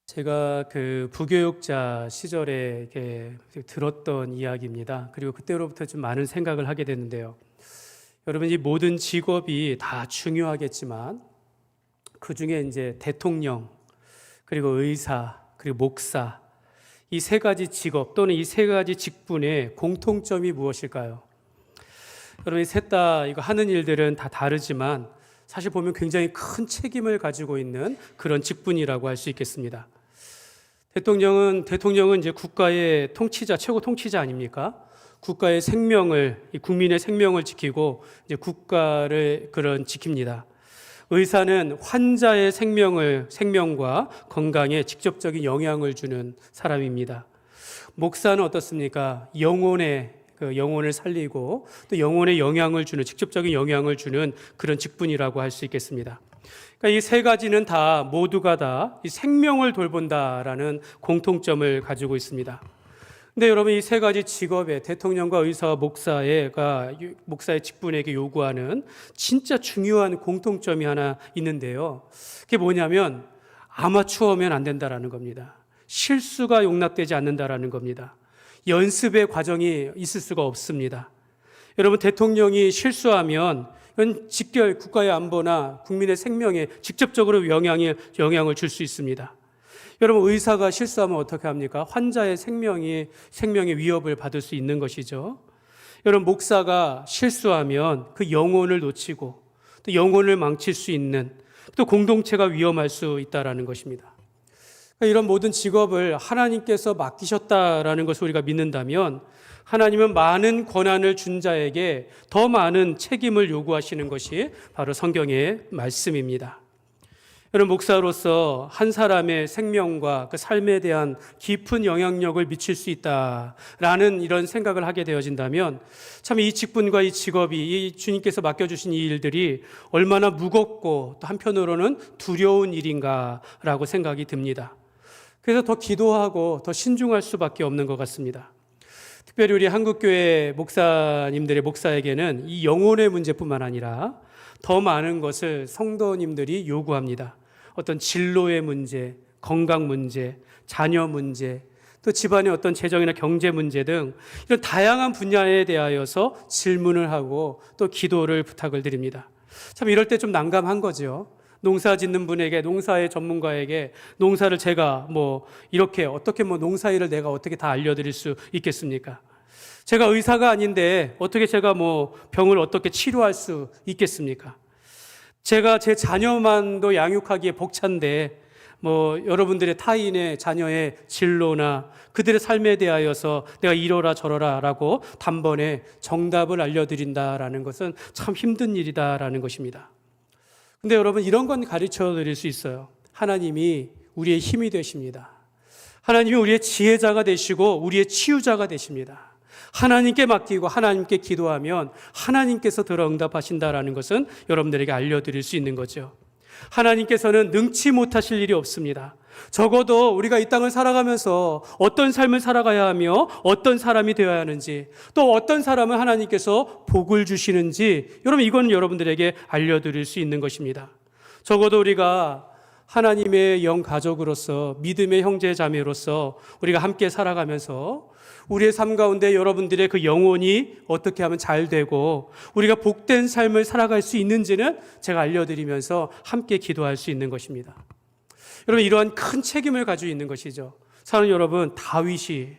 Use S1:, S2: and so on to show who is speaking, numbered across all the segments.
S1: 제가 그 부교육자 시절에 이렇게 들었던 이야기입니다. 그리고 그때로부터 좀 많은 생각을 하게 됐는데요. 여러분, 이 모든 직업이 다 중요하겠지만 그 중에 이제 대통령, 그리고 의사, 그리고 목사, 이 세 가지 직업 또는 이 세 가지 직분의 공통점이 무엇일까요? 여러분, 셋 다 이거 하는 일들은 다 다르지만 사실 보면 굉장히 큰 책임을 가지고 있는 그런 직분이라고 할 수 있겠습니다. 대통령은 이제 국가의 통치자, 최고 통치자 아닙니까? 국가의 생명을, 국민의 생명을 지키고 이제 국가를 지킵니다. 의사는 환자의 생명과 건강에 직접적인 영향을 주는 사람입니다. 목사는 어떻습니까? 영혼을 살리고 또 영혼에 영향을 주는, 직접적인 영향을 주는 그런 직분이라고 할 수 있겠습니다. 그러니까 이 세 가지는 모두가 다 이 생명을 돌본다라는 공통점을 가지고 있습니다. 근데 여러분, 이 세 가지 직업에 대통령과 의사와 목사의 직분에게 요구하는 진짜 중요한 공통점이 하나 있는데요. 그게 뭐냐면 아마추어면 안 된다라는 겁니다. 실수가 용납되지 않는다라는 겁니다. 연습의 과정이 있을 수가 없습니다. 여러분, 대통령이 실수하면 이건 직결 국가의 안보나 국민의 생명에 직접적으로 영향을 줄 수 있습니다. 여러분, 의사가 실수하면 어떻게 합니까? 환자의 생명의 위협을 받을 수 있는 것이죠. 여러분, 목사가 실수하면 그 영혼을 놓치고 또 영혼을 망칠 수 있는, 또 공동체가 위험할 수 있다라는 것입니다. 이런 모든 직업을 하나님께서 맡기셨다라는 것을 우리가 믿는다면 하나님은 많은 권한을 준 자에게 더 많은 책임을 요구하시는 것이 바로 성경의 말씀입니다. 여러분, 목사로서 한 사람의 생명과 그 삶에 대한 깊은 영향력을 미칠 수 있다라는 이런 생각을 하게 되어진다면 참 이 직분과 이 직업이, 이 주님께서 맡겨주신 이 일들이 얼마나 무겁고 또 한편으로는 두려운 일인가라고 생각이 듭니다. 그래서 더 기도하고 더 신중할 수밖에 없는 것 같습니다. 특별히 우리 한국교회 목사님들의 목사에게는 이 영혼의 문제뿐만 아니라 더 많은 것을 성도님들이 요구합니다. 어떤 진로의 문제, 건강 문제, 자녀 문제, 또 집안의 어떤 재정이나 경제 문제 등 이런 다양한 분야에 대하여서 질문을 하고 또 기도를 부탁을 드립니다. 참 이럴 때 좀 난감한 거죠. 농사 짓는 분에게, 농사의 전문가에게 농사를 제가 이렇게 어떻게 농사일을 내가 어떻게 다 알려드릴 수 있겠습니까? 제가 의사가 아닌데 어떻게 제가 병을 어떻게 치료할 수 있겠습니까? 제가 제 자녀만도 양육하기에 벅찬데 여러분들의 타인의 자녀의 진로나 그들의 삶에 대하여서 내가 이러라 저러라 라고 단번에 정답을 알려드린다라는 것은 참 힘든 일이다라는 것입니다. 근데 여러분, 이런 건 가르쳐 드릴 수 있어요. 하나님이 우리의 힘이 되십니다. 하나님이 우리의 지혜자가 되시고 우리의 치유자가 되십니다. 하나님께 맡기고 하나님께 기도하면 하나님께서 들어 응답하신다라는 것은 여러분들에게 알려드릴 수 있는 거죠. 하나님께서는 능치 못하실 일이 없습니다. 적어도 우리가 이 땅을 살아가면서 어떤 삶을 살아가야 하며 어떤 사람이 되어야 하는지, 또 어떤 사람은 하나님께서 복을 주시는지, 여러분, 이건 여러분들에게 알려드릴 수 있는 것입니다. 적어도 우리가 하나님의 영 가족으로서, 믿음의 형제 자매로서 우리가 함께 살아가면서 우리의 삶 가운데 여러분들의 그 영혼이 어떻게 하면 잘 되고 우리가 복된 삶을 살아갈 수 있는지는 제가 알려드리면서 함께 기도할 수 있는 것입니다. 여러분, 이러한 큰 책임을 가지고 있는 것이죠. 사랑하는 여러분, 다윗이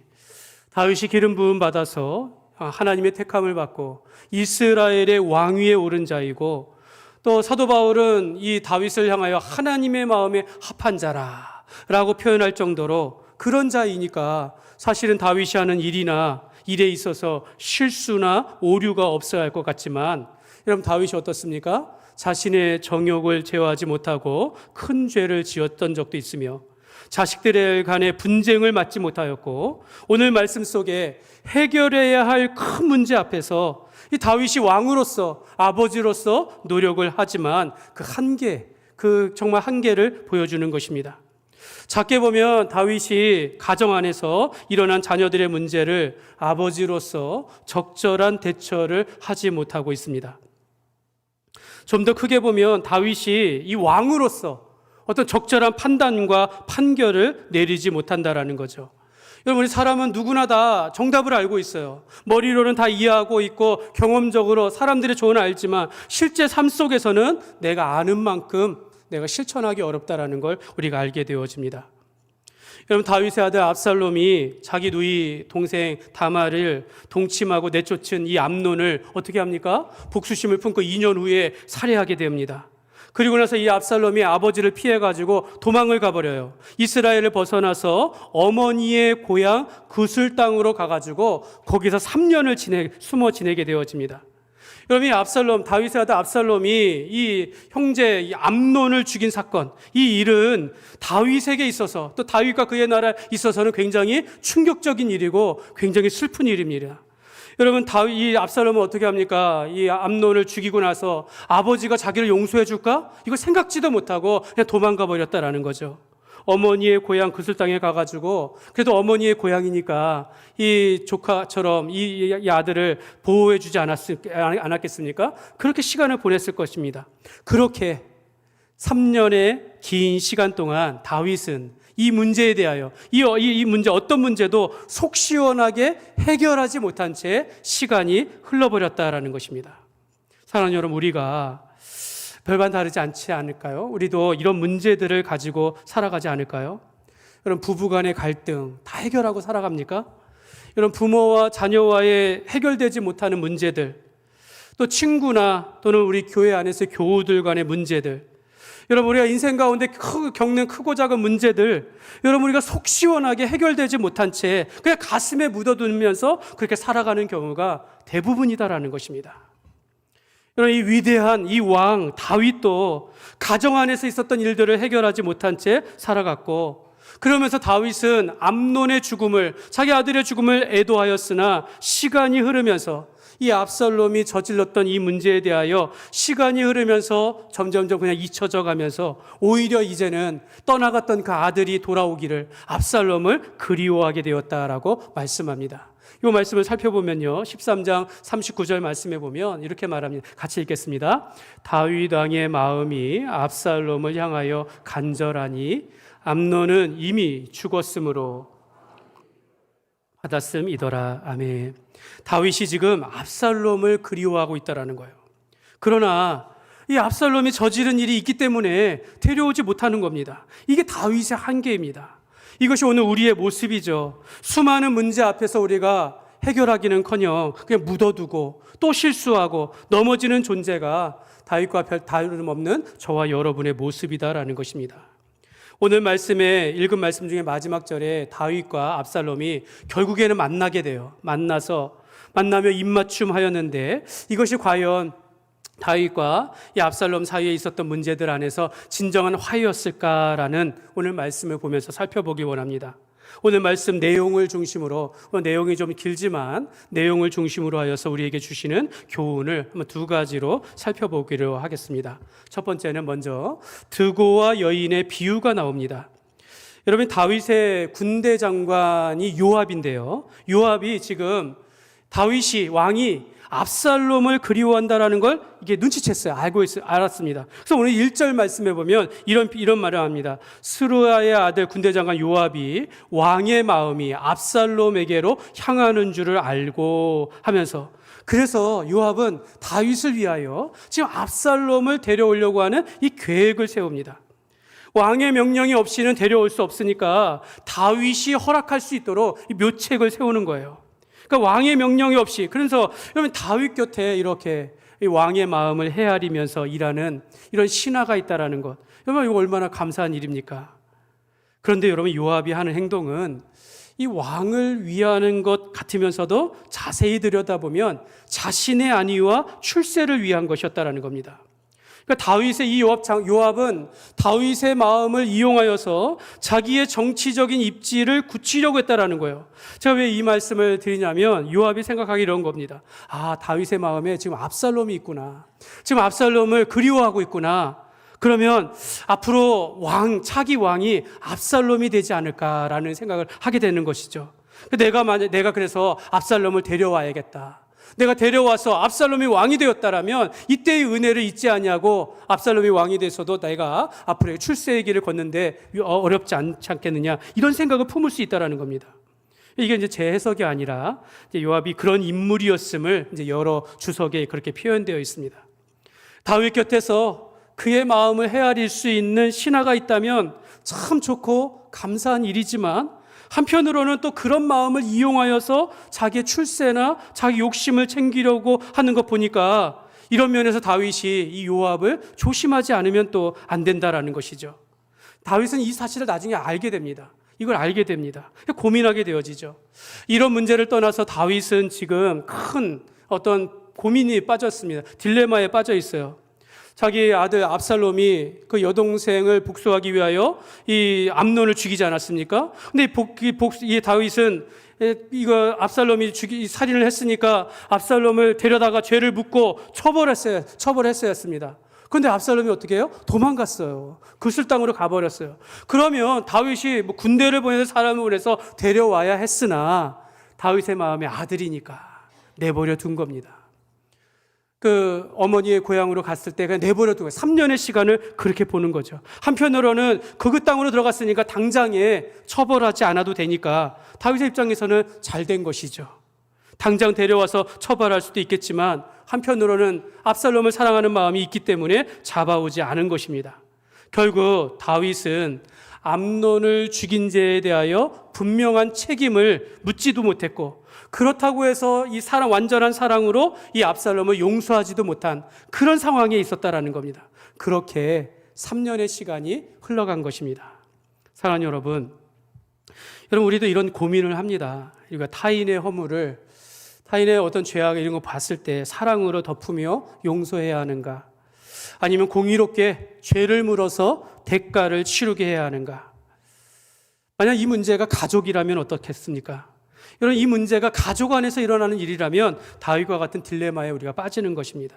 S1: 기름 부음 받아서 하나님의 택함을 받고 이스라엘의 왕위에 오른 자이고, 또 사도 바울은 이 다윗을 향하여 하나님의 마음에 합한 자라라고 표현할 정도로 그런 자이니까 사실은 다윗이 하는 일에 있어서 실수나 오류가 없어야 할 것 같지만, 여러분, 다윗이 어떻습니까? 자신의 정욕을 제어하지 못하고 큰 죄를 지었던 적도 있으며 자식들 간의 분쟁을 막지 못하였고, 오늘 말씀 속에 해결해야 할 큰 문제 앞에서 이 다윗이 왕으로서, 아버지로서 노력을 하지만 정말 한계를 보여주는 것입니다. 작게 보면 다윗이 가정 안에서 일어난 자녀들의 문제를 아버지로서 적절한 대처를 하지 못하고 있습니다. 좀 더 크게 보면 다윗이 이 왕으로서 어떤 적절한 판단과 판결을 내리지 못한다라는 거죠. 여러분, 우리 사람은 누구나 다 정답을 알고 있어요. 머리로는 다 이해하고 있고 경험적으로 사람들의 조언을 알지만 실제 삶 속에서는 내가 아는 만큼 내가 실천하기 어렵다라는 걸 우리가 알게 되어집니다. 여러분, 다윗의 아들 압살롬이 자기 누이 동생 다말을 동침하고 내쫓은 이 암논을 어떻게 합니까? 복수심을 품고 2년 후에 살해하게 됩니다. 그리고 나서 이 압살롬이 아버지를 피해가지고 도망을 가버려요. 이스라엘을 벗어나서 어머니의 고향 구슬 땅으로 가가지고 거기서 3년을 숨어 지내게 되어집니다. 여러분, 이 압살롬, 다윗의 아들 압살롬이 이 형제 이 암논을 죽인 사건, 이 일은 다윗에게 있어서 또 다윗과 그의 나라에 있어서는 굉장히 충격적인 일이고 굉장히 슬픈 일입니다. 여러분, 이 압살롬은 어떻게 합니까? 이 암논을 죽이고 나서 아버지가 자기를 용서해 줄까? 이거 생각지도 못하고 그냥 도망가 버렸다라는 거죠. 어머니의 고향 그슬 땅에 가가지고 그래도 어머니의 고향이니까 이 조카처럼 이 아들을 보호해 주지 않았겠습니까? 그렇게 시간을 보냈을 것입니다. 그렇게 3년의 긴 시간 동안 다윗은 이 문제에 대하여 이 문제 어떤 문제도 속 시원하게 해결하지 못한 채 시간이 흘러버렸다라는 것입니다. 사랑하는 여러분, 우리가 별반 다르지 않지 않을까요? 우리도 이런 문제들을 가지고 살아가지 않을까요? 여러분, 부부간의 갈등 다 해결하고 살아갑니까? 여러분, 부모와 자녀와의 해결되지 못하는 문제들, 또 친구나 또는 우리 교회 안에서 교우들 간의 문제들, 여러분, 우리가 인생 가운데 겪는 크고 작은 문제들, 여러분, 우리가 속 시원하게 해결되지 못한 채 그냥 가슴에 묻어두면서 그렇게 살아가는 경우가 대부분이다라는 것입니다. 여러분, 이 위대한 이 왕 다윗도 가정 안에서 있었던 일들을 해결하지 못한 채 살아갔고, 그러면서 다윗은 암논의 죽음을, 자기 아들의 죽음을 애도하였으나 시간이 흐르면서 이 압살롬이 저질렀던 이 문제에 대하여 시간이 흐르면서 점점점 그냥 잊혀져 가면서 오히려 이제는 떠나갔던 그 아들이 돌아오기를 압살롬을 그리워하게 되었다라고 말씀합니다. 이 말씀을 살펴보면요, 13장 39절 말씀에 보면 이렇게 말합니다. 같이 읽겠습니다. 다윗 왕의 마음이 압살롬을 향하여 간절하니 암논은 이미 죽었으므로 받았음이더라. 아멘. 다윗이 지금 압살롬을 그리워하고 있다라는 거예요. 그러나 이 압살롬이 저지른 일이 있기 때문에 데려오지 못하는 겁니다. 이게 다윗의 한계입니다. 이것이 오늘 우리의 모습이죠. 수많은 문제 앞에서 우리가 해결하기는커녕 그냥 묻어두고 또 실수하고 넘어지는 존재가 다윗과 별 다름없는 저와 여러분의 모습이다라는 것입니다. 오늘 말씀에 읽은 말씀 중에 마지막 절에 다윗과 압살롬이 결국에는 만나게 돼요. 만나며 입맞춤 하였는데 이것이 과연 다윗과 이 압살롬 사이에 있었던 문제들 안에서 진정한 화해였을까라는 오늘 말씀을 보면서 살펴보기 원합니다. 오늘 말씀 내용을 중심으로, 내용이 좀 길지만 내용을 중심으로 하여서 우리에게 주시는 교훈을 한번 두 가지로 살펴보기로 하겠습니다. 첫 번째는 먼저 드고와 여인의 비유가 나옵니다. 여러분, 다윗의 군대 장관이 요압인데요, 요압이 지금 다윗이 왕이 압살롬을 그리워한다라는 걸 이게 눈치챘어요. 알았습니다. 그래서 오늘 1절 말씀해 보면 이런 말을 합니다. 스루야의 아들 군대장관 요압이 왕의 마음이 압살롬에게로 향하는 줄을 알고 하면서, 그래서 요압은 다윗을 위하여 지금 압살롬을 데려오려고 하는 이 계획을 세웁니다. 왕의 명령이 없이는 데려올 수 없으니까 다윗이 허락할 수 있도록 이 묘책을 세우는 거예요. 그러니까 왕의 명령이 없이, 그래서 여러분 다윗 곁에 이렇게 왕의 마음을 헤아리면서 일하는 이런 신하가 있다라는 것, 여러분 이거 얼마나 감사한 일입니까? 그런데 여러분, 요압이 하는 행동은 이 왕을 위하는 것 같으면서도 자세히 들여다보면 자신의 안위와 출세를 위한 것이었다라는 겁니다. 그러니까 다윗의 이 요압은 다윗의 마음을 이용하여서 자기의 정치적인 입지를 굳히려고 했다라는 거예요. 제가 왜 이 말씀을 드리냐면, 요압이 생각하기 이런 겁니다. 아, 다윗의 마음에 지금 압살롬이 있구나. 지금 압살롬을 그리워하고 있구나. 그러면 앞으로 차기 왕이 압살롬이 되지 않을까라는 생각을 하게 되는 것이죠. 내가 그래서 압살롬을 데려와야겠다. 내가 데려와서 압살롬이 왕이 되었다라면 이때의 은혜를 잊지 아니하고 압살롬이 왕이 돼서도 내가 앞으로의 출세의 길을 걷는데 어렵지 않지 않겠느냐, 이런 생각을 품을 수 있다라는 겁니다. 이게 이제 제 해석이 아니라 이제 요압이 그런 인물이었음을 이제 여러 주석에 그렇게 표현되어 있습니다. 다윗 곁에서 그의 마음을 헤아릴 수 있는 신하가 있다면 참 좋고 감사한 일이지만, 한편으로는 또 그런 마음을 이용하여서 자기의 출세나 자기 욕심을 챙기려고 하는 것 보니까 이런 면에서 다윗이 이 요압을 조심하지 않으면 또 안 된다라는 것이죠. 다윗은 이 사실을 나중에 알게 됩니다. 이걸 알게 됩니다. 고민하게 되어지죠. 이런 문제를 떠나서 다윗은 지금 큰 어떤 고민이 빠졌습니다. 딜레마에 빠져 있어요. 자기 아들 압살롬이 그 여동생을 복수하기 위하여 이 암논을 죽이지 않았습니까? 근데 이 다윗은 이거 압살롬이 살인을 했으니까 압살롬을 데려다가 죄를 묻고 처벌했어야 했습니다. 그런데 압살롬이 어떻게 해요? 도망갔어요. 그슬 땅으로 가버렸어요. 그러면 다윗이 뭐 군대를 보내서 사람을 보내서 데려와야 했으나 다윗의 마음에 아들이니까 내버려 둔 겁니다. 그 어머니의 고향으로 갔을 때 그냥 내버려 두고 3년의 시간을 그렇게 보는 거죠. 한편으로는 그 땅으로 들어갔으니까 당장에 처벌하지 않아도 되니까 다윗의 입장에서는 잘 된 것이죠. 당장 데려와서 처벌할 수도 있겠지만 한편으로는 압살롬을 사랑하는 마음이 있기 때문에 잡아오지 않은 것입니다. 결국 다윗은 암논을 죽인 죄에 대하여 분명한 책임을 묻지도 못했고, 그렇다고 해서 이 완전한 사랑으로 이 압살롬을 용서하지도 못한 그런 상황에 있었다라는 겁니다. 그렇게 3년의 시간이 흘러간 것입니다. 사랑하는 여러분, 우리도 이런 고민을 합니다. 우리가 타인의 허물을, 타인의 어떤 죄악 이런 거 봤을 때 사랑으로 덮으며 용서해야 하는가? 아니면 공의롭게 죄를 물어서 대가를 치르게 해야 하는가? 만약 이 문제가 가족이라면 어떻겠습니까? 여러분, 이 문제가 가족 안에서 일어나는 일이라면 다윗과 같은 딜레마에 우리가 빠지는 것입니다.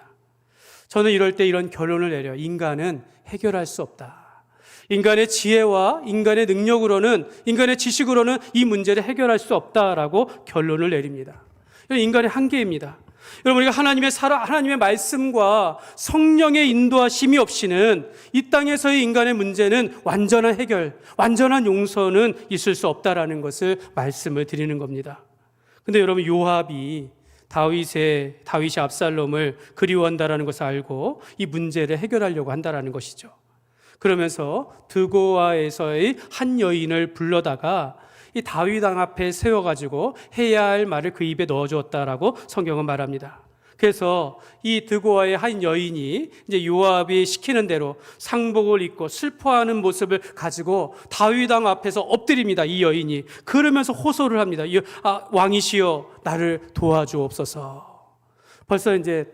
S1: 저는 이럴 때 이런 결론을 내려요. 인간은 해결할 수 없다. 인간의 지혜와 인간의 능력으로는, 인간의 지식으로는 이 문제를 해결할 수 없다라고 결론을 내립니다. 인간의 한계입니다. 여러분, 우리가 하나님의 말씀과 성령의 인도하심이 없이는 이 땅에서의 인간의 문제는 완전한 해결, 완전한 용서는 있을 수 없다라는 것을 말씀을 드리는 겁니다. 근데 여러분, 요압이 다윗이 압살롬을 그리워한다라는 것을 알고 이 문제를 해결하려고 한다라는 것이죠. 그러면서 드고아에서의 한 여인을 불러다가 이 다윗 왕 앞에 세워가지고 해야 할 말을 그 입에 넣어주었다라고 성경은 말합니다. 그래서 이 드고아의 한 여인이 이제 요압이 시키는 대로 상복을 입고 슬퍼하는 모습을 가지고 다윗 왕 앞에서 엎드립니다. 이 여인이 그러면서 호소를 합니다. 왕이시여, 나를 도와주옵소서. 벌써 이제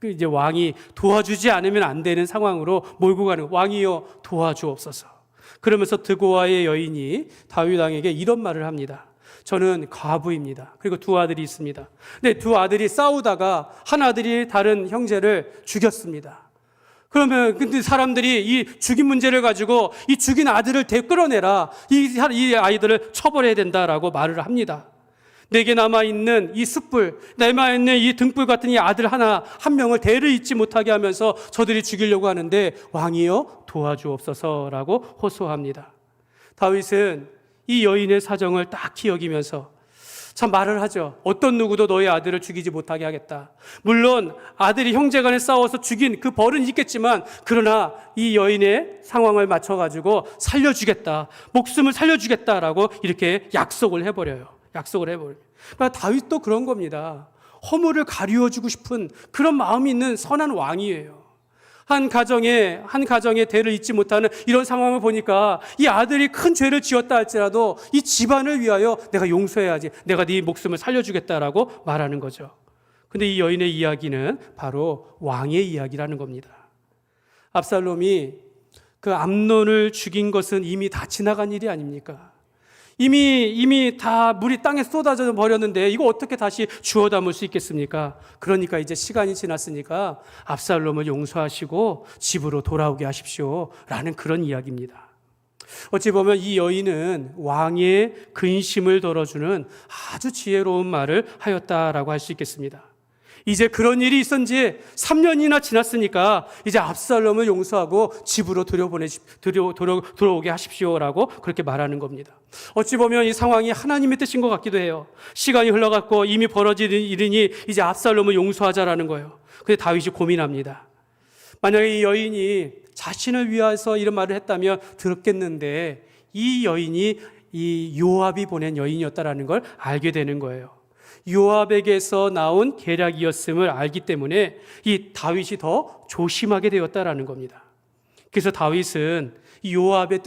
S1: 이제 왕이 도와주지 않으면 안 되는 상황으로 몰고 가는, 왕이여 도와주옵소서. 그러면서 드고아의 여인이 다윗 왕에게 이런 말을 합니다. 저는 과부입니다. 그리고 두 아들이 있습니다. 근데 두 아들이 싸우다가 한 아들이 다른 형제를 죽였습니다. 그러면 근데 사람들이 이 죽인 문제를 가지고 이 죽인 아들을 끌어내라, 이 아이들을 처벌해야 된다라고 말을 합니다. 내게 남아있는 이 숯불, 남아있는 이 등불 같은 이 아들 한 명을 대를 잊지 못하게 하면서 저들이 죽이려고 하는데 왕이여 도와주옵소서라고 호소합니다. 다윗은 이 여인의 사정을 딱히 여기면서 참 말을 하죠. 어떤 누구도 너의 아들을 죽이지 못하게 하겠다. 물론 아들이 형제간에 싸워서 죽인 그 벌은 있겠지만, 그러나 이 여인의 상황을 맞춰가지고 살려주겠다, 목숨을 살려주겠다라고 이렇게 약속을 해버려요. 그러니까 다윗도 그런 겁니다. 허물을 가리워주고 싶은 그런 마음이 있는 선한 왕이에요. 한 가정의 대를 잊지 못하는 이런 상황을 보니까 이 아들이 큰 죄를 지었다 할지라도 이 집안을 위하여 내가 용서해야지, 내가 네 목숨을 살려주겠다라고 말하는 거죠. 근데 이 여인의 이야기는 바로 왕의 이야기라는 겁니다. 압살롬이 그 암논을 죽인 것은 이미 다 지나간 일이 아닙니까? 이미 다 물이 땅에 쏟아져 버렸는데 이거 어떻게 다시 주워 담을 수 있겠습니까? 그러니까 이제 시간이 지났으니까 압살롬을 용서하시고 집으로 돌아오게 하십시오 라는 그런 이야기입니다. 어찌 보면 이 여인은 왕의 근심을 덜어주는 아주 지혜로운 말을 하였다라고 할 수 있겠습니다. 이제 그런 일이 있은 지 3년이나 지났으니까 이제 압살롬을 용서하고 집으로 들어오게 하십시오라고 그렇게 말하는 겁니다. 어찌 보면 이 상황이 하나님의 뜻인 것 같기도 해요. 시간이 흘러갔고 이미 벌어진 일이니 이제 압살롬을 용서하자라는 거예요. 근데 다윗이 고민합니다. 만약에 이 여인이 자신을 위해서 이런 말을 했다면 들었겠는데 이 여인이 이 요압이 보낸 여인이었다라는 걸 알게 되는 거예요. 요압에게서 나온 계략이었음을 알기 때문에 이 다윗이 더 조심하게 되었다라는 겁니다. 그래서 다윗은 요압의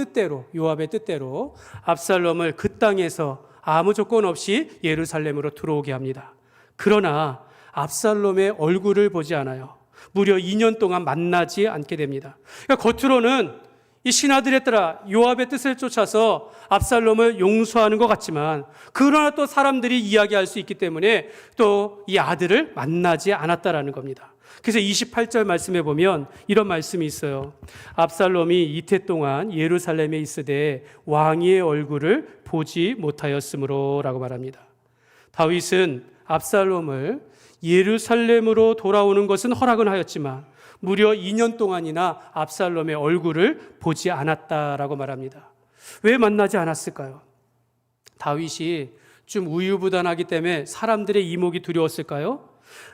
S1: 뜻대로 압살롬을 그 땅에서 아무 조건 없이 예루살렘으로 들어오게 합니다. 그러나 압살롬의 얼굴을 보지 않아요. 무려 2년 동안 만나지 않게 됩니다. 그러니까 겉으로는 이 신하들의 따라 요압의 뜻을 쫓아서 압살롬을 용서하는 것 같지만 그러나 또 사람들이 이야기할 수 있기 때문에 또 이 아들을 만나지 않았다라는 겁니다. 그래서 28절 말씀에 보면 이런 말씀이 있어요. 압살롬이 이태 동안 예루살렘에 있으되 왕의 얼굴을 보지 못하였으므로 라고 말합니다. 다윗은 압살롬을 예루살렘으로 돌아오는 것은 허락은 하였지만 무려 2년 동안이나 압살롬의 얼굴을 보지 않았다라고 말합니다. 왜 만나지 않았을까요? 다윗이 좀 우유부단하기 때문에 사람들의 이목이 두려웠을까요?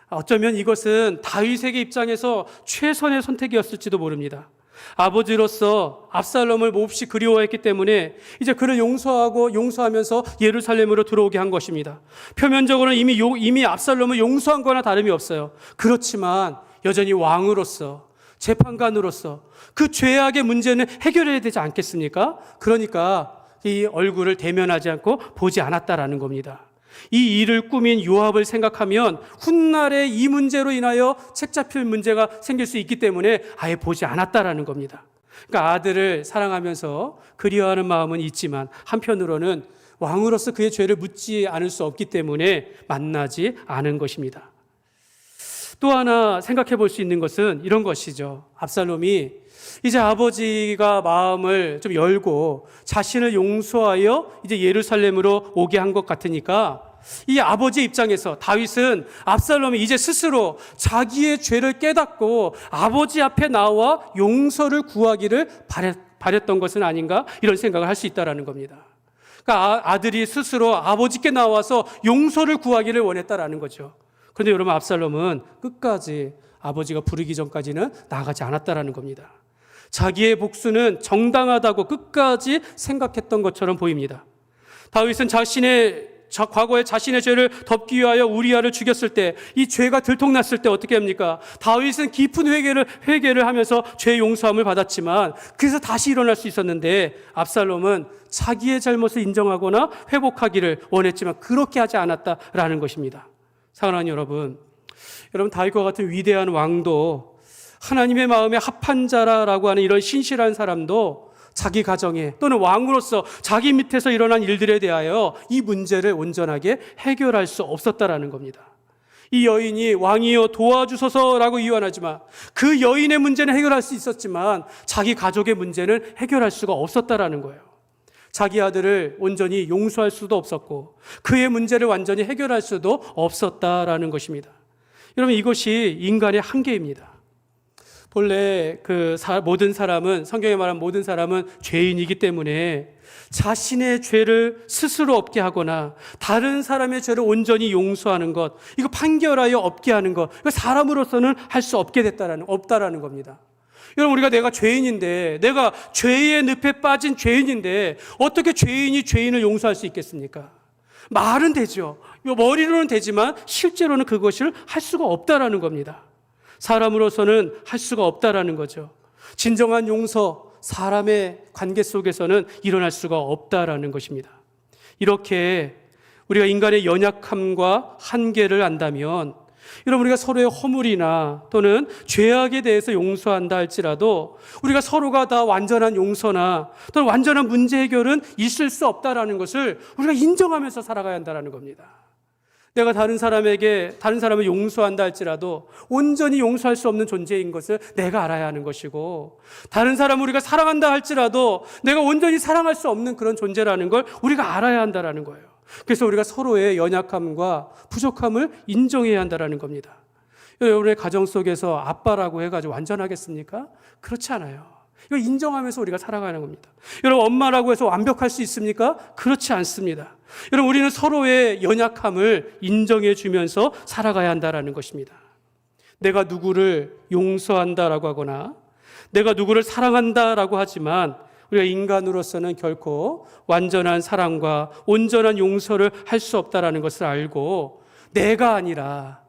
S1: 어쩌면 이것은 다윗에게 입장에서 최선의 선택이었을지도 모릅니다. 아버지로서 압살롬을 몹시 그리워했기 때문에 이제 그를 용서하면서 예루살렘으로 들어오게 한 것입니다. 표면적으로는 이미 압살롬을 용서한 거나 다름이 없어요. 그렇지만 여전히 왕으로서, 재판관으로서 그 죄악의 문제는 해결해야 되지 않겠습니까? 그러니까 이 얼굴을 대면하지 않고 보지 않았다라는 겁니다. 이 일을 꾸민 요압을 생각하면 훗날에 이 문제로 인하여 책 잡힐 문제가 생길 수 있기 때문에 아예 보지 않았다라는 겁니다. 그러니까 아들을 사랑하면서 그리워하는 마음은 있지만 한편으로는 왕으로서 그의 죄를 묻지 않을 수 없기 때문에 만나지 않은 것입니다. 또 하나 생각해 볼 수 있는 것은 이런 것이죠. 압살롬이 이제 아버지가 마음을 좀 열고 자신을 용서하여 이제 예루살렘으로 오게 한 것 같으니까 이 아버지 입장에서 다윗은 압살롬이 이제 스스로 자기의 죄를 깨닫고 아버지 앞에 나와 용서를 구하기를 바랬던 것은 아닌가 이런 생각을 할 수 있다는 겁니다. 그러니까 아들이 스스로 아버지께 나와서 용서를 구하기를 원했다라는 거죠. 그런데 여러분 압살롬은 끝까지 아버지가 부르기 전까지는 나가지 않았다라는 겁니다. 자기의 복수는 정당하다고 끝까지 생각했던 것처럼 보입니다. 다윗은 과거에 자신의 죄를 덮기 위하여 우리아를 죽였을 때 이 죄가 들통났을 때 어떻게 합니까? 다윗은 깊은 회개를 하면서 죄 용서함을 받았지만 그래서 다시 일어날 수 있었는데 압살롬은 자기의 잘못을 인정하거나 회복하기를 원했지만 그렇게 하지 않았다라는 것입니다. 사랑하는 여러분 다윗과 같은 위대한 왕도 하나님의 마음에 합한 자라고 하는 이런 신실한 사람도 자기 가정에 또는 왕으로서 자기 밑에서 일어난 일들에 대하여 이 문제를 온전하게 해결할 수 없었다라는 겁니다. 이 여인이 왕이여 도와주소서라고 유언하지만 그 여인의 문제는 해결할 수 있었지만 자기 가족의 문제는 해결할 수가 없었다라는 거예요. 자기 아들을 온전히 용서할 수도 없었고 그의 문제를 완전히 해결할 수도 없었다라는 것입니다. 여러분 이것이 인간의 한계입니다. 본래 모든 사람은 성경에 말한 모든 사람은 죄인이기 때문에 자신의 죄를 스스로 없게 하거나 다른 사람의 죄를 온전히 용서하는 것 이거 판결하여 없게 하는 것 이거 사람으로서는 할 수 없다라는 겁니다. 여러분 우리가 내가 죄인인데 내가 죄의 늪에 빠진 죄인인데 어떻게 죄인이 죄인을 용서할 수 있겠습니까? 말은 되죠. 머리로는 되지만 실제로는 그것을 할 수가 없다라는 겁니다. 사람으로서는 할 수가 없다라는 거죠. 진정한 용서, 사람의 관계 속에서는 일어날 수가 없다라는 것입니다. 이렇게 우리가 인간의 연약함과 한계를 안다면 여러분 우리가 서로의 허물이나 또는 죄악에 대해서 용서한다 할지라도 우리가 서로가 다 완전한 용서나 또는 완전한 문제 해결은 있을 수 없다라는 것을 우리가 인정하면서 살아가야 한다는 겁니다. 내가 다른 사람을 용서한다 할지라도 온전히 용서할 수 없는 존재인 것을 내가 알아야 하는 것이고 다른 사람을 우리가 사랑한다 할지라도 내가 온전히 사랑할 수 없는 그런 존재라는 걸 우리가 알아야 한다는 거예요. 그래서 우리가 서로의 연약함과 부족함을 인정해야 한다는 겁니다. 여러분의 가정 속에서 아빠라고 해가지고 완전하겠습니까? 그렇지 않아요. 이걸 인정하면서 우리가 살아가는 겁니다. 여러분, 엄마라고 해서 완벽할 수 있습니까? 그렇지 않습니다. 여러분, 우리는 서로의 연약함을 인정해 주면서 살아가야 한다는 것입니다. 내가 누구를 용서한다라고 하거나 내가 누구를 사랑한다라고 하지만 우리가 인간으로서는 결코 완전한 사랑과 온전한 용서를 할 수 없다라는 것을 알고 내가 아니라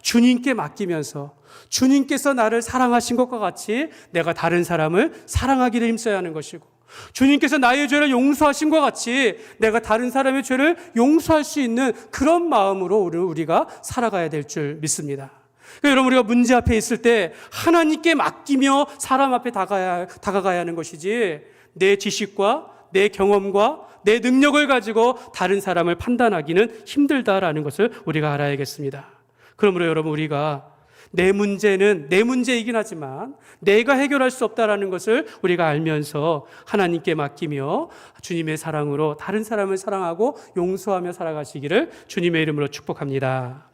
S1: 주님께 맡기면서 주님께서 나를 사랑하신 것과 같이 내가 다른 사람을 사랑하기를 힘써야 하는 것이고, 주님께서 나의 죄를 용서하신 것과 같이 내가 다른 사람의 죄를 용서할 수 있는 그런 마음으로 우리가 살아가야 될 줄 믿습니다. 그러니까 여러분, 우리가 문제 앞에 있을 때 하나님께 맡기며 사람 앞에 다가가야 하는 것이지, 내 지식과 내 경험과 내 능력을 가지고 다른 사람을 판단하기는 힘들다라는 것을 우리가 알아야겠습니다. 그러므로 여러분, 우리가 내 문제는 내 문제이긴 하지만 내가 해결할 수 없다라는 것을 우리가 알면서 하나님께 맡기며 주님의 사랑으로 다른 사람을 사랑하고 용서하며 살아가시기를 주님의 이름으로 축복합니다.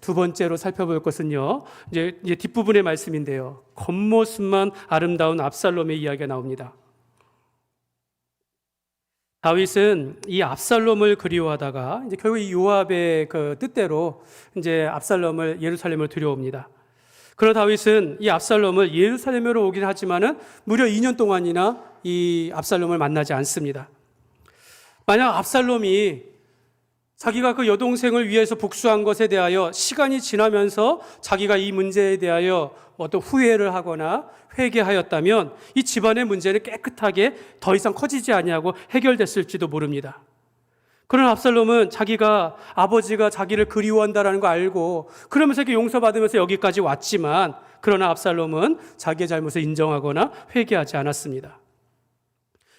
S1: 두 번째로 살펴볼 것은요, 이제 뒷부분의 말씀인데요, 겉모습만 아름다운 압살롬의 이야기가 나옵니다. 다윗은 이 압살롬을 그리워하다가 이제 결국 이 요압의 그 뜻대로 이제 압살롬을 예루살렘으로 들여옵니다. 그러나 다윗은 이 압살롬을 예루살렘으로 오긴 하지만은 무려 2년 동안이나 이 압살롬을 만나지 않습니다. 만약 압살롬이 자기가 그 여동생을 위해서 복수한 것에 대하여 시간이 지나면서 자기가 이 문제에 대하여 어떤 후회를 하거나 회개하였다면 이 집안의 문제는 깨끗하게 더 이상 커지지 아니하고 해결됐을지도 모릅니다. 그러나 압살롬은 자기가 아버지가 자기를 그리워한다는 거 알고 그러면서 이렇게 용서받으면서 여기까지 왔지만, 그러나 압살롬은 자기의 잘못을 인정하거나 회개하지 않았습니다.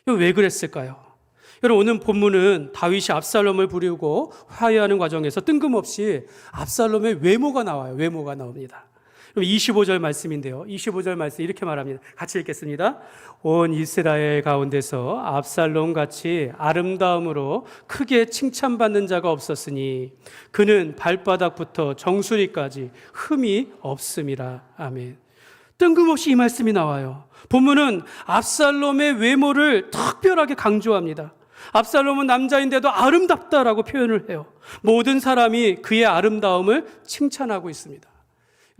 S1: 이거 왜 그랬을까요? 여러분, 오늘 본문은 다윗이 압살롬을 부리고 화해하는 과정에서 뜬금없이 압살롬의 외모가 나와요. 외모가 나옵니다. 25절 말씀인데요, 25절 말씀 이렇게 말합니다. 같이 읽겠습니다. 온 이스라엘 가운데서 압살롬 같이 아름다움으로 크게 칭찬받는 자가 없었으니 그는 발바닥부터 정수리까지 흠이 없음이라. 아멘. 뜬금없이 이 말씀이 나와요. 본문은 압살롬의 외모를 특별하게 강조합니다. 압살롬은 남자인데도 아름답다라고 표현을 해요. 모든 사람이 그의 아름다움을 칭찬하고 있습니다.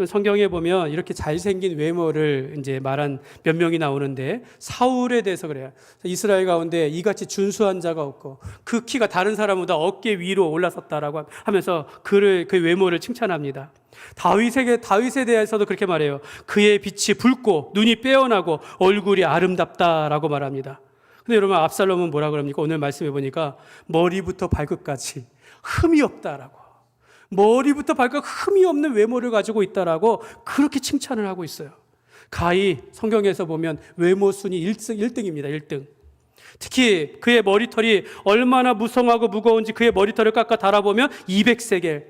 S1: 성경에 보면 이렇게 잘생긴 외모를 이제 말한 몇 명이 나오는데, 사울에 대해서 그래요. 이스라엘 가운데 이같이 준수한 자가 없고 그 키가 다른 사람보다 어깨 위로 올라섰다라고 하면서 그 외모를 칭찬합니다. 다윗에 대해서도 그렇게 말해요. 그의 빛이 붉고 눈이 빼어나고 얼굴이 아름답다라고 말합니다. 근데 여러분, 압살롬은 뭐라 그럽니까? 오늘 말씀해 보니까 머리부터 발끝까지 흠이 없다라고, 머리부터 발끝 흠이 없는 외모를 가지고 있다라고 그렇게 칭찬을 하고 있어요. 가히 성경에서 보면 외모 순위 1등입니다. 1등. 특히 그의 머리털이 얼마나 무성하고 무거운지 그의 머리털을 깎아 달아보면 200세겔,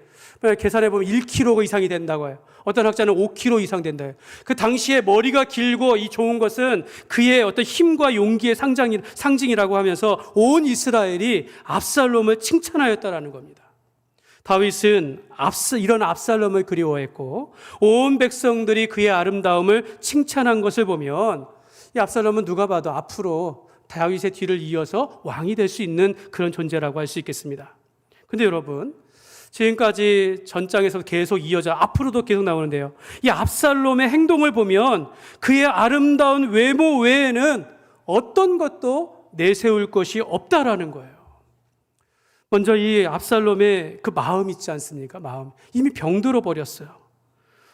S1: 계산해보면 1kg 이상이 된다고 해요. 어떤 학자는 5kg 이상 된다 해요. 그 당시에 머리가 길고 이 좋은 것은 그의 어떤 힘과 용기의 상징이라고 하면서 온 이스라엘이 압살롬을 칭찬하였다라는 겁니다. 다윗은 이런 압살롬을 그리워했고 온 백성들이 그의 아름다움을 칭찬한 것을 보면 이 압살롬은 누가 봐도 앞으로 다윗의 뒤를 이어서 왕이 될 수 있는 그런 존재라고 할 수 있겠습니다. 근데 여러분, 지금까지 전장에서 계속 이어져 앞으로도 계속 나오는데요, 이 압살롬의 행동을 보면 그의 아름다운 외모 외에는 어떤 것도 내세울 것이 없다라는 거예요. 먼저 이 압살롬의 그 마음 있지 않습니까? 마음. 이미 병들어 버렸어요.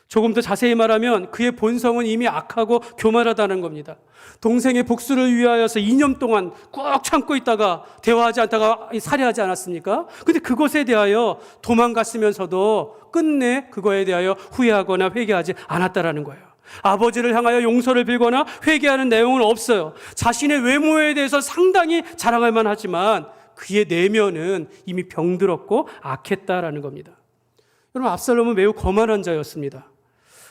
S1: 조금 더 자세히 말하면 그의 본성은 이미 악하고 교만하다는 겁니다. 동생의 복수를 위하여서 2년 동안 꾹 참고 있다가 대화하지 않다가 살해하지 않았습니까? 근데 그것에 대하여 도망갔으면서도 끝내 그거에 대하여 후회하거나 회개하지 않았다라는 거예요. 아버지를 향하여 용서를 빌거나 회개하는 내용은 없어요. 자신의 외모에 대해서 상당히 자랑할 만하지만 그의 내면은 이미 병들었고 악했다라는 겁니다. 여러분, 압살롬은 매우 거만한 자였습니다.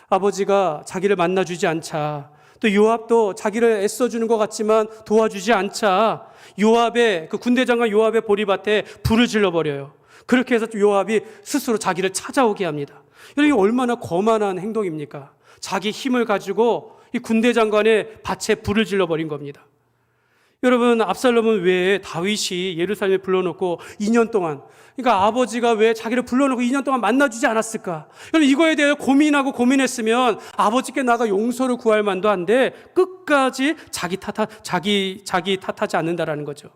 S1: 아버지가 자기를 만나주지 않자, 또 요압도 자기를 애써주는 것 같지만 도와주지 않자 요압의 그 군대장관 요압의 보리밭에 불을 질러버려요. 그렇게 해서 요압이 스스로 자기를 찾아오게 합니다. 이게 얼마나 거만한 행동입니까? 자기 힘을 가지고 이 군대 장관의 밭에 불을 질러버린 겁니다. 여러분, 압살롬은 왜 다윗이 예루살렘에 불러놓고 2년 동안, 그러니까 아버지가 왜 자기를 불러놓고 2년 동안 만나주지 않았을까? 여러분, 이거에 대해 고민하고 고민했으면 아버지께 나가 용서를 구할 만도 한데 끝까지 자기 탓하지 않는다라는 거죠.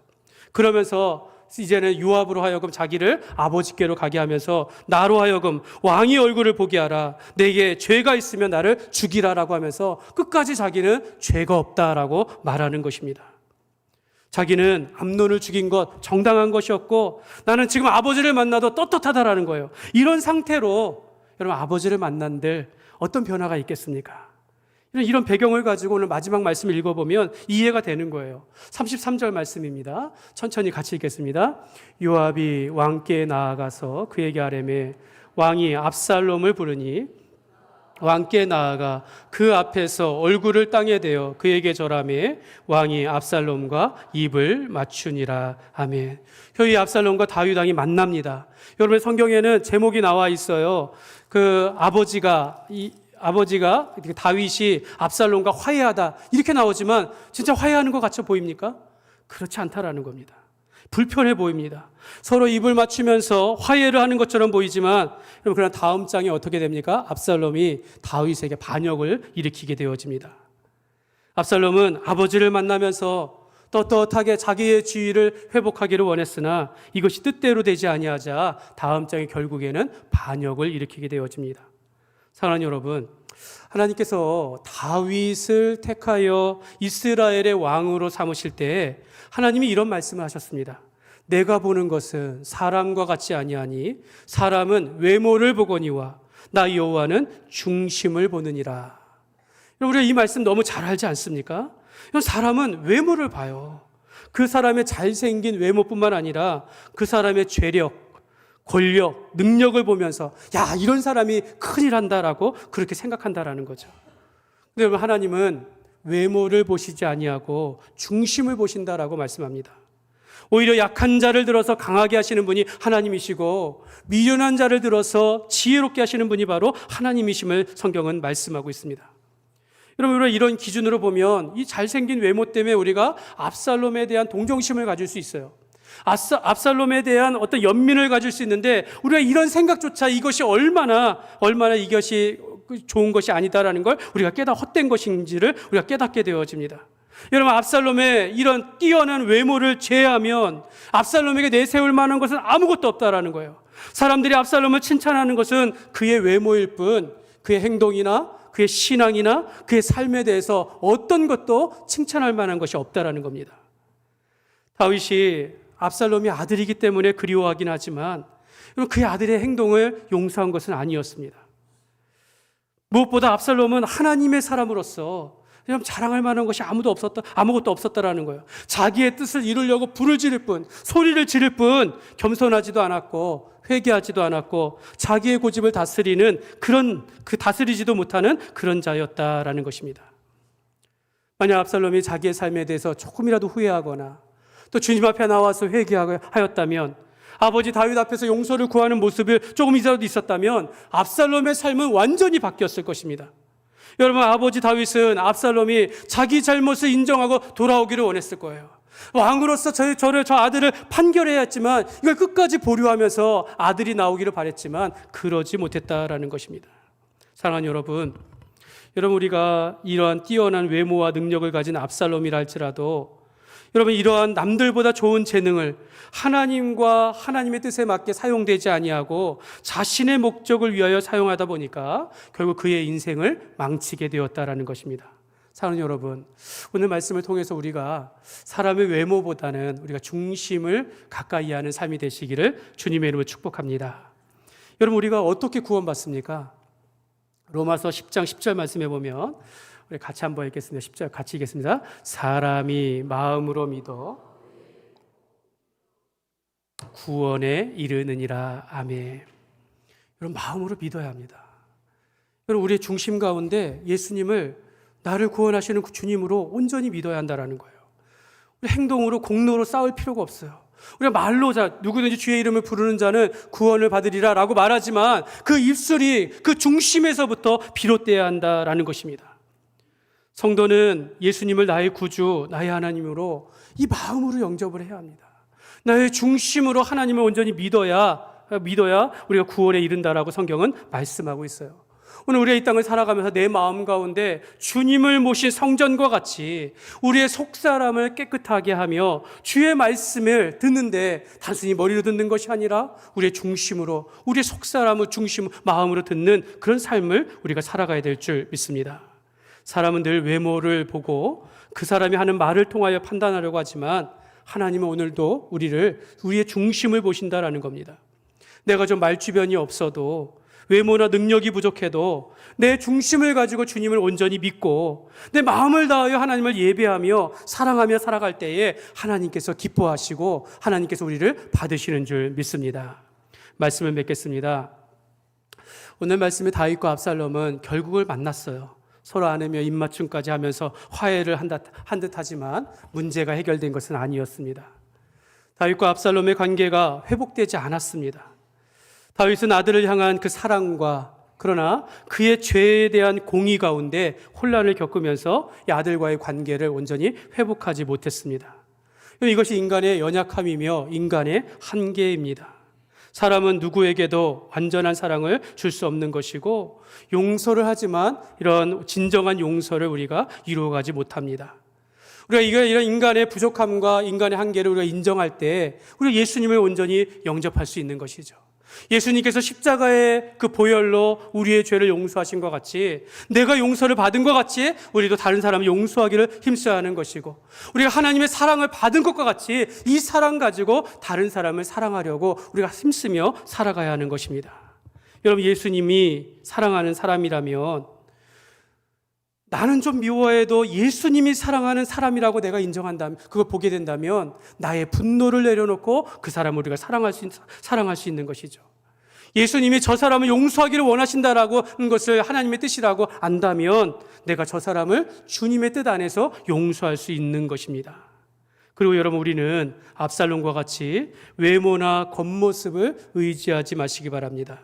S1: 그러면서 이제는 요압으로 하여금 자기를 아버지께로 가게 하면서 나로 하여금 왕의 얼굴을 보게 하라. 내게 죄가 있으면 나를 죽이라라고 하면서 끝까지 자기는 죄가 없다라고 말하는 것입니다. 자기는 암논을 죽인 것 정당한 것이었고 나는 지금 아버지를 만나도 떳떳하다라는 거예요. 이런 상태로 여러분 아버지를 만난들 어떤 변화가 있겠습니까? 이런 배경을 가지고 오늘 마지막 말씀을 읽어보면 이해가 되는 거예요. 33절 말씀입니다. 천천히 같이 읽겠습니다. 요압이 왕께 나아가서 그에게 아뢰매 왕이 압살롬을 부르니 왕께 나아가 그 앞에서 얼굴을 땅에 대어 그에게 절하매 왕이 압살롬과 입을 맞추니라. 아멘. 이 압살롬과 다윗 왕이 만납니다. 여러분 성경에는 제목이 나와 있어요. 그 아버지가 다윗이 압살롬과 화해하다 이렇게 나오지만 진짜 화해하는 것 같이 보입니까? 그렇지 않다라는 겁니다. 불편해 보입니다. 서로 입을 맞추면서 화해를 하는 것처럼 보이지만 그러나 다음 장에 어떻게 됩니까? 압살롬이 다윗에게 반역을 일으키게 되어집니다. 압살롬은 아버지를 만나면서 떳떳하게 자기의 지위를 회복하기를 원했으나 이것이 뜻대로 되지 아니하자 다음 장에 결국에는 반역을 일으키게 되어집니다. 사랑하는 여러분, 하나님께서 다윗을 택하여 이스라엘의 왕으로 삼으실 때 하나님이 이런 말씀을 하셨습니다. 내가 보는 것은 사람과 같지 아니하니 사람은 외모를 보거니와 나 여호와는 중심을 보느니라. 우리가 이 말씀 너무 잘 알지 않습니까? 사람은 외모를 봐요. 그 사람의 잘생긴 외모뿐만 아니라 그 사람의 죄력, 권력, 능력을 보면서 야 이런 사람이 큰일 한다라고 그렇게 생각한다라는 거죠. 근데 여러분 하나님은 외모를 보시지 아니하고 중심을 보신다라고 말씀합니다. 오히려 약한 자를 들어서 강하게 하시는 분이 하나님이시고 미련한 자를 들어서 지혜롭게 하시는 분이 바로 하나님이심을 성경은 말씀하고 있습니다. 여러분 이런 기준으로 보면 이 잘생긴 외모 때문에 우리가 압살롬에 대한 동정심을 가질 수 있어요. 압살롬에 대한 어떤 연민을 가질 수 있는데 우리가 이런 생각조차 이것이 얼마나 이것이 좋은 것이 아니다라는 걸 우리가 헛된 것인지를 우리가 깨닫게 되어집니다. 여러분 압살롬의 이런 뛰어난 외모를 제외하면 압살롬에게 내세울 만한 것은 아무것도 없다라는 거예요. 사람들이 압살롬을 칭찬하는 것은 그의 외모일 뿐 그의 행동이나 그의 신앙이나 그의 삶에 대해서 어떤 것도 칭찬할 만한 것이 없다라는 겁니다. 다윗이 압살롬이 아들이기 때문에 그리워하긴 하지만 그의 아들의 행동을 용서한 것은 아니었습니다. 무엇보다 압살롬은 하나님의 사람으로서 자랑할 만한 것이 아무것도 없었다라는 거예요. 자기의 뜻을 이루려고 불을 지를 뿐, 소리를 지를 뿐 겸손하지도 않았고 회개하지도 않았고 자기의 고집을 다스리는 다스리지도 못하는 그런 자였다라는 것입니다. 만약 압살롬이 자기의 삶에 대해서 조금이라도 후회하거나 또 주님 앞에 나와서 회개하였다면 아버지 다윗 앞에서 용서를 구하는 모습이 조금이라도 있었다면 압살롬의 삶은 완전히 바뀌었을 것입니다. 여러분 아버지 다윗은 압살롬이 자기 잘못을 인정하고 돌아오기를 원했을 거예요. 왕으로서 저 아들을 판결해야 했지만 이걸 끝까지 보류하면서 아들이 나오기를 바랬지만 그러지 못했다라는 것입니다. 사랑하는 여러분 우리가 이러한 뛰어난 외모와 능력을 가진 압살롬이라 할지라도 여러분 이러한 남들보다 좋은 재능을 하나님과 하나님의 뜻에 맞게 사용되지 아니하고 자신의 목적을 위하여 사용하다 보니까 결국 그의 인생을 망치게 되었다라는 것입니다. 사랑하는 여러분, 오늘 말씀을 통해서 우리가 사람의 외모보다는 우리가 중심을 가까이 하는 삶이 되시기를 주님의 이름으로 축복합니다. 여러분 우리가 어떻게 구원받습니까? 로마서 10장 10절 말씀해 보면 우리 같이 한번 읽겠습니다. 10절 같이 읽겠습니다. 사람이 마음으로 믿어 구원에 이르느니라. 아멘. 여러분 마음으로 믿어야 합니다. 여러분 우리의 중심 가운데 예수님을 나를 구원하시는 그 주님으로 온전히 믿어야 한다는 거예요. 우리 행동으로 공로로 싸울 필요가 없어요. 우리가 말로 누구든지 주의 이름을 부르는 자는 구원을 받으리라 라고 말하지만 그 입술이 그 중심에서부터 비롯돼야 한다라는 것입니다. 성도는 예수님을 나의 구주, 나의 하나님으로 이 마음으로 영접을 해야 합니다. 나의 중심으로 하나님을 온전히 믿어야 우리가 구원에 이른다라고 성경은 말씀하고 있어요. 오늘 우리가 이 땅을 살아가면서 내 마음 가운데 주님을 모신 성전과 같이 우리의 속사람을 깨끗하게 하며 주의 말씀을 듣는데 단순히 머리로 듣는 것이 아니라 우리의 중심으로, 우리의 속사람을 중심 마음으로 듣는 그런 삶을 우리가 살아가야 될 줄 믿습니다. 사람은 늘 외모를 보고 그 사람이 하는 말을 통하여 판단하려고 하지만 하나님은 오늘도 우리의 중심을 보신다라는 겁니다. 내가 좀 말주변이 없어도, 외모나 능력이 부족해도 내 중심을 가지고 주님을 온전히 믿고 내 마음을 다하여 하나님을 예배하며 사랑하며 살아갈 때에 하나님께서 기뻐하시고 하나님께서 우리를 받으시는 줄 믿습니다. 말씀을 맺겠습니다. 오늘 말씀에 다윗과 압살롬은 결국을 만났어요. 서로 안으며 입맞춤까지 하면서 화해를 한 듯 하지만 문제가 해결된 것은 아니었습니다. 다윗과 압살롬의 관계가 회복되지 않았습니다. 다윗은 아들을 향한 그 사랑과 그러나 그의 죄에 대한 공의 가운데 혼란을 겪으면서 이 아들과의 관계를 온전히 회복하지 못했습니다. 이것이 인간의 연약함이며 인간의 한계입니다. 사람은 누구에게도 완전한 사랑을 줄 수 없는 것이고 용서를 하지만 이런 진정한 용서를 우리가 이루어가지 못합니다. 우리가 이런 인간의 부족함과 인간의 한계를 우리가 인정할 때 우리가 예수님을 온전히 영접할 수 있는 것이죠. 예수님께서 십자가의 그 보혈로 우리의 죄를 용서하신 것 같이 내가 용서를 받은 것 같이 우리도 다른 사람을 용서하기를 힘써야 하는 것이고 우리가 하나님의 사랑을 받은 것과 같이 이 사랑 가지고 다른 사람을 사랑하려고 우리가 힘쓰며 살아가야 하는 것입니다. 여러분, 예수님이 사랑하는 사람이라면 나는 좀 미워해도 예수님이 사랑하는 사람이라고 내가 인정한다면, 그걸 보게 된다면 나의 분노를 내려놓고 그 사람을 우리가 사랑할 수 있는 것이죠. 예수님이 저 사람을 용서하기를 원하신다라고 하는 것을 하나님의 뜻이라고 안다면 내가 저 사람을 주님의 뜻 안에서 용서할 수 있는 것입니다. 그리고 여러분, 우리는 압살롬과 같이 외모나 겉모습을 의지하지 마시기 바랍니다.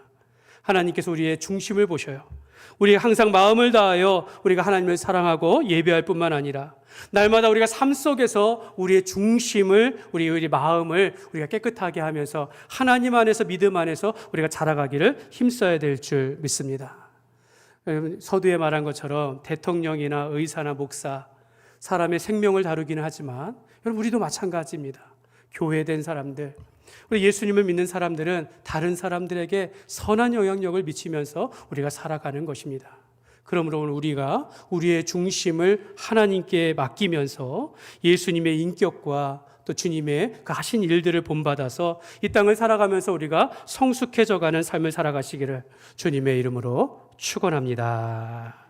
S1: 하나님께서 우리의 중심을 보셔요. 우리가 항상 마음을 다하여 우리가 하나님을 사랑하고 예배할 뿐만 아니라 날마다 우리가 삶 속에서 우리의 중심을, 우리 마음을 우리가 깨끗하게 하면서 하나님 안에서, 믿음 안에서 우리가 자라가기를 힘써야 될 줄 믿습니다. 서두에 말한 것처럼 대통령이나 의사나 목사, 사람의 생명을 다루기는 하지만 여러분, 우리도 마찬가지입니다. 교회된 사람들, 우리 예수님을 믿는 사람들은 다른 사람들에게 선한 영향력을 미치면서 우리가 살아가는 것입니다. 그러므로 오늘 우리가 우리의 중심을 하나님께 맡기면서 예수님의 인격과 또 주님의 그 하신 일들을 본받아서 이 땅을 살아가면서 우리가 성숙해져가는 삶을 살아가시기를 주님의 이름으로 축원합니다.